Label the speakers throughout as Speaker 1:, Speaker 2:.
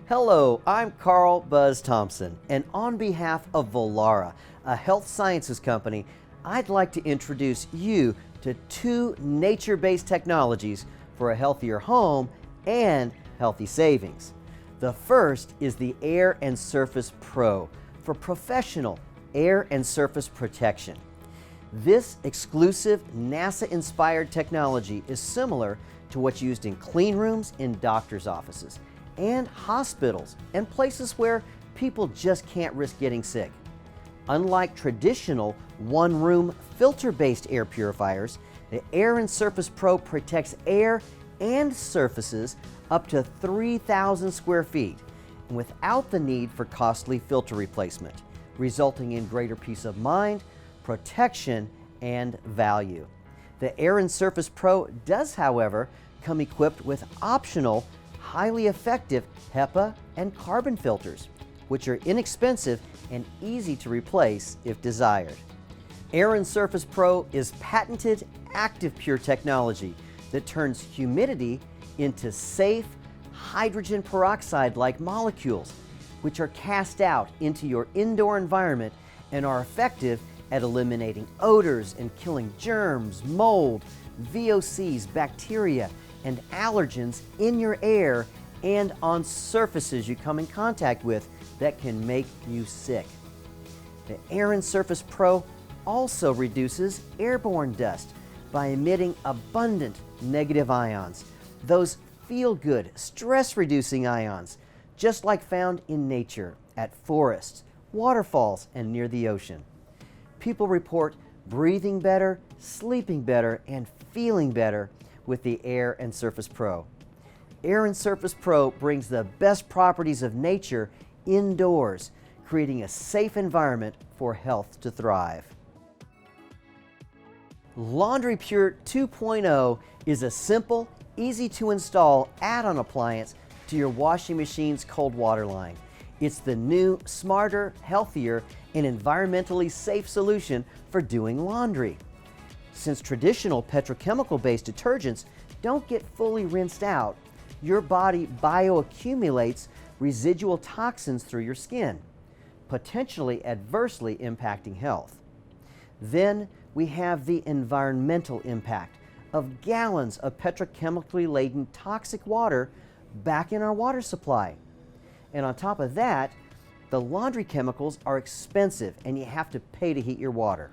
Speaker 1: Hello, I'm Carl Buzz Thompson, and on behalf of Vollara, a health sciences company, I'd like to introduce you to two nature-based technologies for a healthier home and healthy savings. The first is the Air and Surface Pro for professional air and surface protection. This exclusive NASA-inspired technology is similar to what's used in clean rooms in doctors' offices and hospitals and places where people just can't risk getting sick. Unlike traditional one-room filter-based air purifiers, the Air and Surface Pro protects air and surfaces up to 3,000 square feet and without the need for costly filter replacement, resulting in greater peace of mind, protection, and value. The Air and Surface Pro does, however, come equipped with optional, highly effective HEPA and carbon filters, which are inexpensive and easy to replace if desired. Air and Surface Pro is patented active pure technology that turns humidity into safe hydrogen peroxide-like molecules, which are cast out into your indoor environment and are effective at eliminating odors and killing germs, mold, VOCs, bacteria, and allergens in your air and on surfaces you come in contact with that can make you sick. The Air and Surface Pro also reduces airborne dust by emitting abundant negative ions, those feel-good, stress-reducing ions, just like found in nature at forests, waterfalls, and near the ocean. People report breathing better, sleeping better, and feeling better with the Air and Surface Pro. Air and Surface Pro brings the best properties of nature indoors, creating a safe environment for health to thrive. Laundry Pure 2.0 is a simple, easy to install add-on appliance to your washing machine's cold water line. It's the new, smarter, healthier, and environmentally safe solution for doing laundry. Since traditional petrochemical-based detergents don't get fully rinsed out, your body bioaccumulates residual toxins through your skin, potentially adversely impacting health. Then we have the environmental impact of gallons of petrochemically laden toxic water back in our water supply. And on top of that, the laundry chemicals are expensive and you have to pay to heat your water.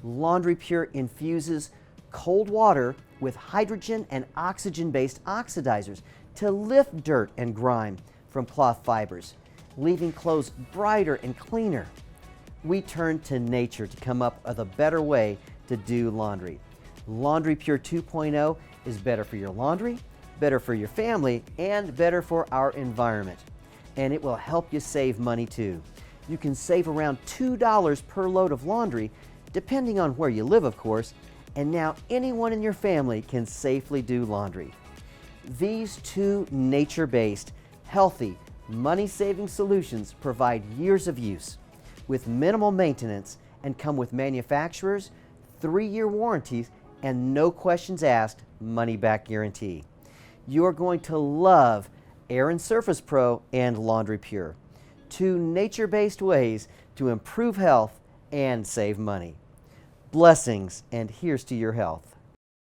Speaker 1: Laundry Pure infuses cold water with hydrogen and oxygen-based oxidizers to lift dirt and grime from cloth fibers, leaving clothes brighter and cleaner. We turn to nature to come up with a better way to do laundry. Laundry Pure 2.0 is better for your laundry, better for your family, and better for our environment. And it will help you save money too. You can save around $2 per load of laundry, depending on where you live, of course, and now anyone in your family can safely do laundry. These two nature-based, healthy, money-saving solutions provide years of use with minimal maintenance and come with manufacturers, 3-year warranties, and no questions asked money-back guarantee. You're going to love Air and Surface Pro and Laundry Pure, two nature-based ways to improve health and save money. Blessings, and here's to your health.